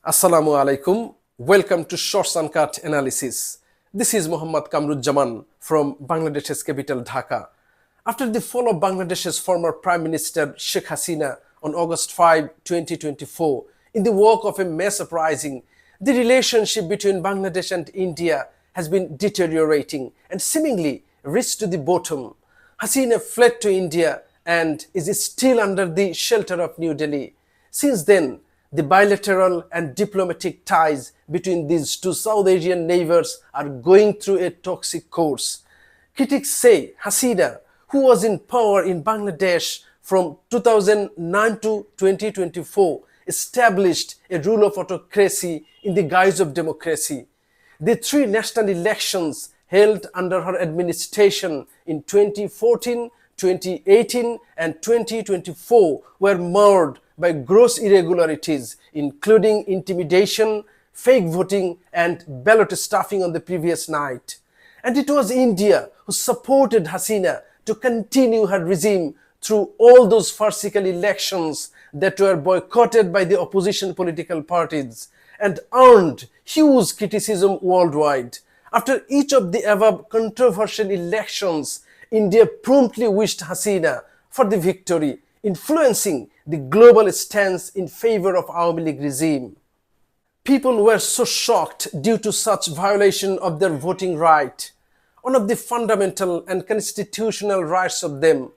Assalamu alaikum. Welcome to Shorts Uncut Analysis. This is Muhammad Kamruzzaman from Bangladesh's capital Dhaka. After the fall of Bangladesh's former Prime Minister Sheikh Hasina on August 5, 2024, in the wake of a mass uprising, the relationship between Bangladesh and India has been deteriorating and seemingly reached to the bottom. Hasina fled to India and is still under the shelter of New Delhi. Since then, the bilateral and diplomatic ties between these two South Asian neighbors are going through a toxic course. Critics say Hasina, who was in power in Bangladesh from 2009 to 2024, established a rule of autocracy in the guise of democracy. The three national elections held under her administration in 2014, 2018 and 2024 were marred by gross irregularities, including intimidation, fake voting, and ballot stuffing on the previous night. And it was India who supported Hasina to continue her regime through all those farcical elections that were boycotted by the opposition political parties and earned huge criticism worldwide. After each of the above controversial elections, India promptly wished Hasina for the victory, influencing the global stance in favor of Awami League regime. People were so shocked due to such violation of their voting right, one of the fundamental and constitutional rights of them.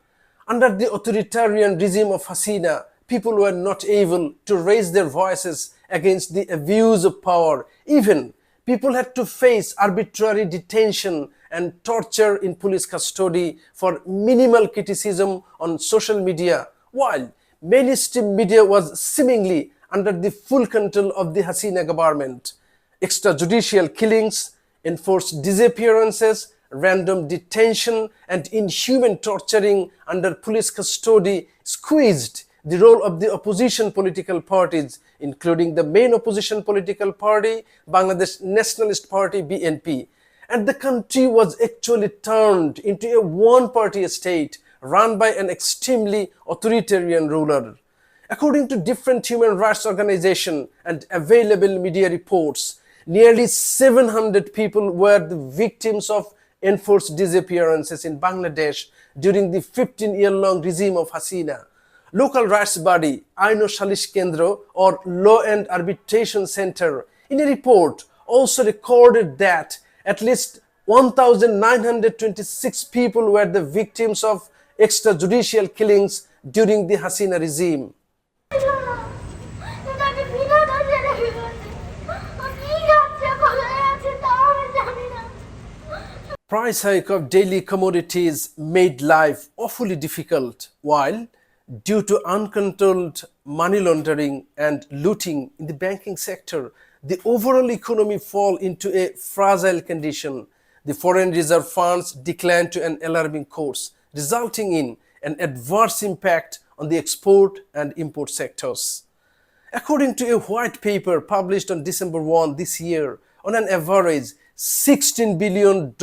Under the authoritarian regime of Hasina, people were not able to raise their voices against the abuse of power. Even people had to face arbitrary detention and torture in police custody for minimal criticism on social media, while mainstream media was seemingly under the full control of the Hasina government. Extrajudicial killings, enforced disappearances, random detention, and inhuman torturing under police custody squeezed the role of the opposition political parties, including the main opposition political party, Bangladesh Nationalist Party (BNP). And the country was actually turned into a one-party state run by an extremely authoritarian ruler. According to different human rights organizations and available media reports, nearly 700 people were the victims of enforced disappearances in Bangladesh during the 15-year-long regime of Hasina. Local rights body Aino Shalish Kendro or Law and Arbitration Center in a report also recorded that at least 1,926 people were the victims of extrajudicial killings during the Hasina regime. Price hike of daily commodities made life awfully difficult, while due to uncontrolled money laundering and looting in the banking sector, the overall economy fall into a fragile condition. The foreign reserve funds declined to an alarming course, resulting in an adverse impact on the export and import sectors. According to a white paper published on December 1 this year, on an average, $16 billion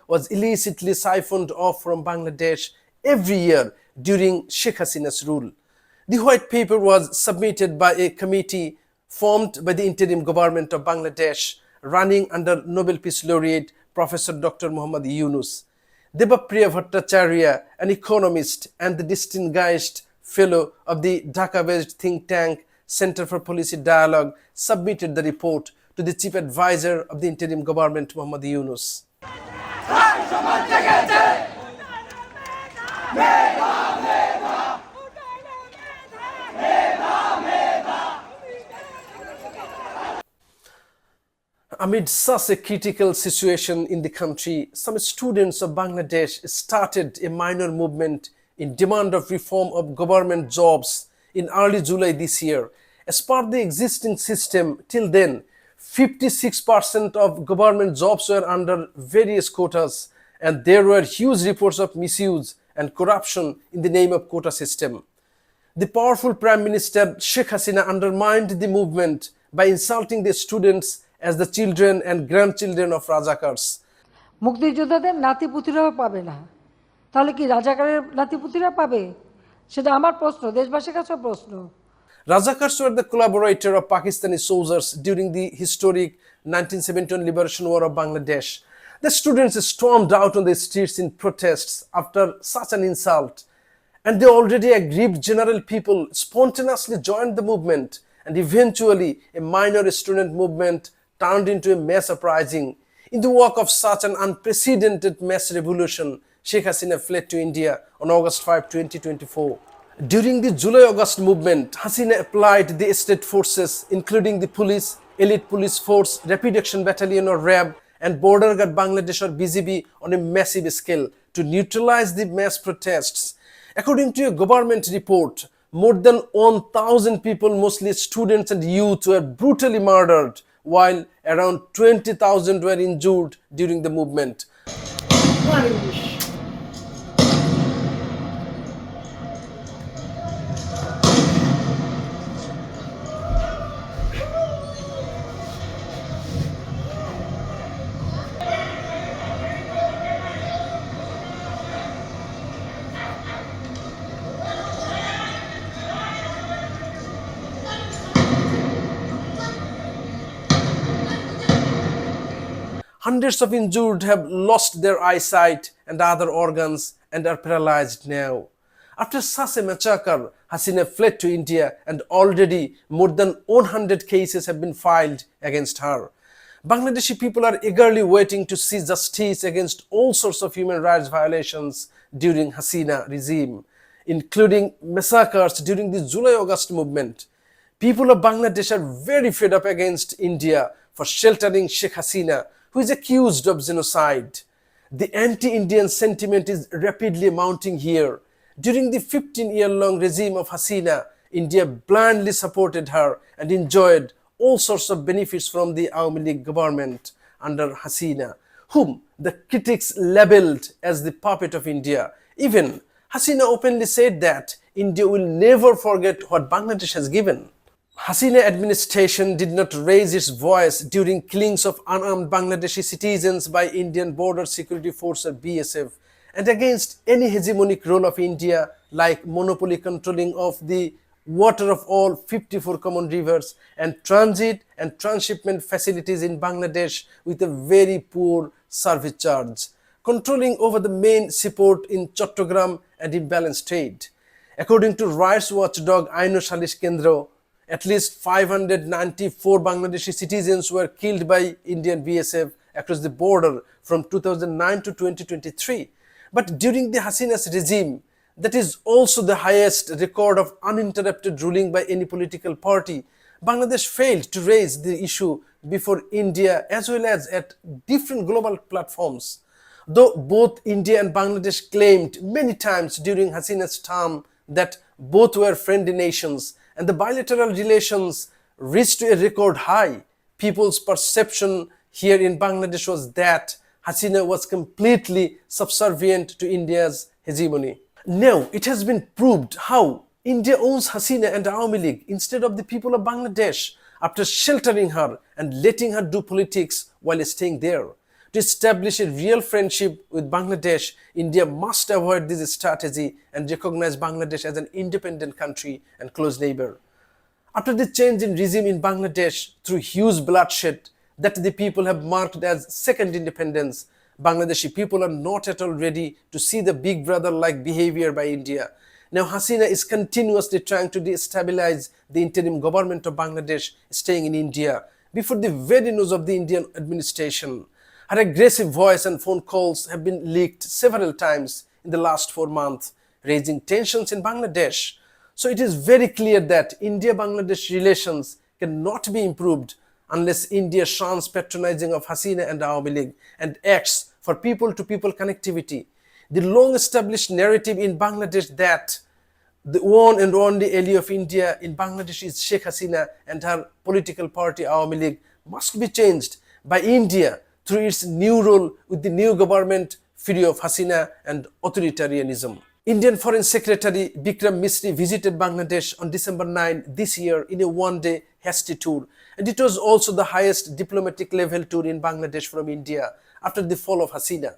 was illicitly siphoned off from Bangladesh every year during Sheikh Hasina's rule. The white paper was submitted by a committee formed by the interim government of Bangladesh, running under Nobel Peace Laureate Professor Dr. Muhammad Yunus. Debapriya Bhattacharya, an economist and the distinguished fellow of the Dhaka-based think tank Center for Policy Dialogue, submitted the report to the chief advisor of the interim government, Muhammad Yunus. Amid such a critical situation in the country, some students of Bangladesh started a minor movement in demand of reform of government jobs in early July this year. As per the existing system, till then, 56% of government jobs were under various quotas, and there were huge reports of misuse and corruption in the name of quota system. The powerful Prime Minister Sheikh Hasina undermined the movement by insulting the students as the children and grandchildren of Rajakars. মুক্তিযোদ্ধাদের নাতিপুতিরাও পাবে না, তাহলে কি রাজাকারের নাতিপুতিরা পাবে? সেটা আমার প্রশ্ন, দেশবাসীর কাছে প্রশ্ন। Razakars were the collaborator of Pakistani soldiers during the historic 1971 Liberation War of Bangladesh. The students stormed out on the streets in protests after such an insult, and the already aggrieved general people spontaneously joined the movement, and eventually a minor student movement turned into a mass uprising. In the wake of such an unprecedented mass revolution, Sheikh Hasina fled to India on August 5, 2024. During the July-August movement, Hasina applied the state forces, including the police, elite police force, Rapid Action Battalion or RAB, and Border Guard Bangladesh or BGB on a massive scale to neutralize the mass protests. According to a government report, more than 1,000 people, mostly students and youth, were brutally murdered, while around 20,000 were injured during the movement. Hundreds of injured have lost their eyesight and other organs and are paralyzed now. After such a massacre, Hasina fled to India and already more than 100 cases have been filed against her. Bangladeshi people are eagerly waiting to see justice against all sorts of human rights violations during Hasina regime, including massacres during the July-August movement. People of Bangladesh are very fed up against India for sheltering Sheikh Hasina, who is accused of genocide. The anti-Indian sentiment is rapidly mounting here. During the 15-year-long regime of Hasina, India blindly supported her and enjoyed all sorts of benefits from the Awami League government under Hasina, whom the critics labeled as the puppet of India. Even Hasina openly said that India will never forget what Bangladesh has given. Hasina administration did not raise its voice during killings of unarmed Bangladeshi citizens by Indian Border Security Force or BSF, and against any hegemonic role of India like monopoly controlling of the water of all 54 common rivers and transit and transshipment facilities in Bangladesh with a very poor service charge, controlling over the main seaport in Chattogram and imbalanced trade. According to rights watchdog Aino Salish Kendra, at least 594 Bangladeshi citizens were killed by Indian BSF across the border from 2009 to 2023. But during the Hasina's regime, that is also the highest record of uninterrupted ruling by any political party, Bangladesh failed to raise the issue before India as well as at different global platforms. Though both India and Bangladesh claimed many times during Hasina's term that both were friendly nations, and the bilateral relations reached a record high, people's perception here in Bangladesh was that Hasina was completely subservient to India's hegemony. Now it has been proved how India owns Hasina and Awami League instead of the people of Bangladesh after sheltering her and letting her do politics while staying there. To establish a real friendship with Bangladesh, India must avoid this strategy and recognize Bangladesh as an independent country and close neighbor. After the change in regime in Bangladesh through huge bloodshed that the people have marked as second independence, Bangladeshi people are not at all ready to see the big brother-like behavior by India. Now Hasina is continuously trying to destabilize the interim government of Bangladesh staying in India before the very nose of the Indian administration. Her aggressive voice and phone calls have been leaked several times in the last 4 months, raising tensions in Bangladesh. So it is very clear that India-Bangladesh relations cannot be improved unless India shuns patronizing of Hasina and Awami League and acts for people-to-people connectivity. The long-established narrative in Bangladesh that the one and only ally of India in Bangladesh is Sheikh Hasina and her political party Awami League must be changed by India through its new role with the new government free of Hasina and authoritarianism. Indian Foreign Secretary Bikram Misri visited Bangladesh on December 9 this year in a one-day hasty tour, and it was also the highest diplomatic level tour in Bangladesh from India after the fall of Hasina.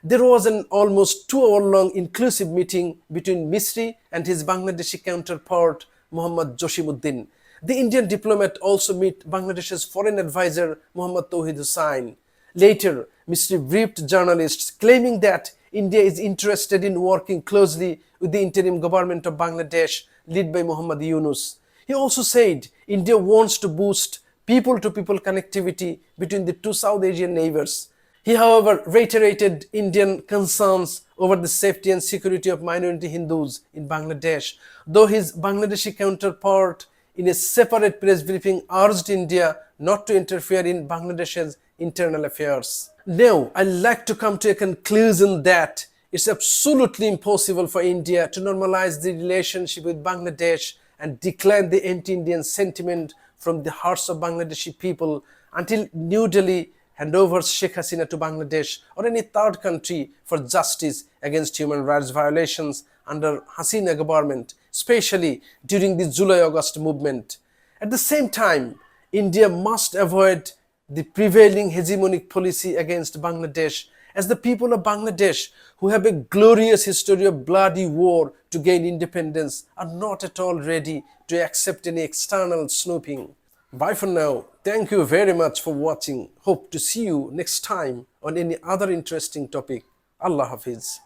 There was an almost 2-hour-long inclusive meeting between Misri and his Bangladeshi counterpart Muhammad Joshimuddin. The Indian diplomat also met Bangladesh's foreign advisor Muhammad Tawhid Hussain. Later, Mr. briefed journalists claiming that India is interested in working closely with the interim government of Bangladesh led by Muhammad Yunus. He also said India wants to boost people-to-people connectivity between the two South Asian neighbors. He, however, reiterated Indian concerns over the safety and security of minority Hindus in Bangladesh, though his Bangladeshi counterpart in a separate press briefing urged India not to interfere in Bangladesh's internal affairs. Now, I'd like to come to a conclusion that it's absolutely impossible for India to normalize the relationship with Bangladesh and decline the anti-Indian sentiment from the hearts of Bangladeshi people until New Delhi handovers Sheikh Hasina to Bangladesh or any third country for justice against human rights violations under Hasina government, especially during the July-August movement. At the same time, India must avoid the prevailing hegemonic policy against Bangladesh, as the people of Bangladesh, who have a glorious history of bloody war to gain independence, are not at all ready to accept any external snooping. Bye for now. Thank you very much for watching. Hope to see you next time on any other interesting topic. Allah Hafiz.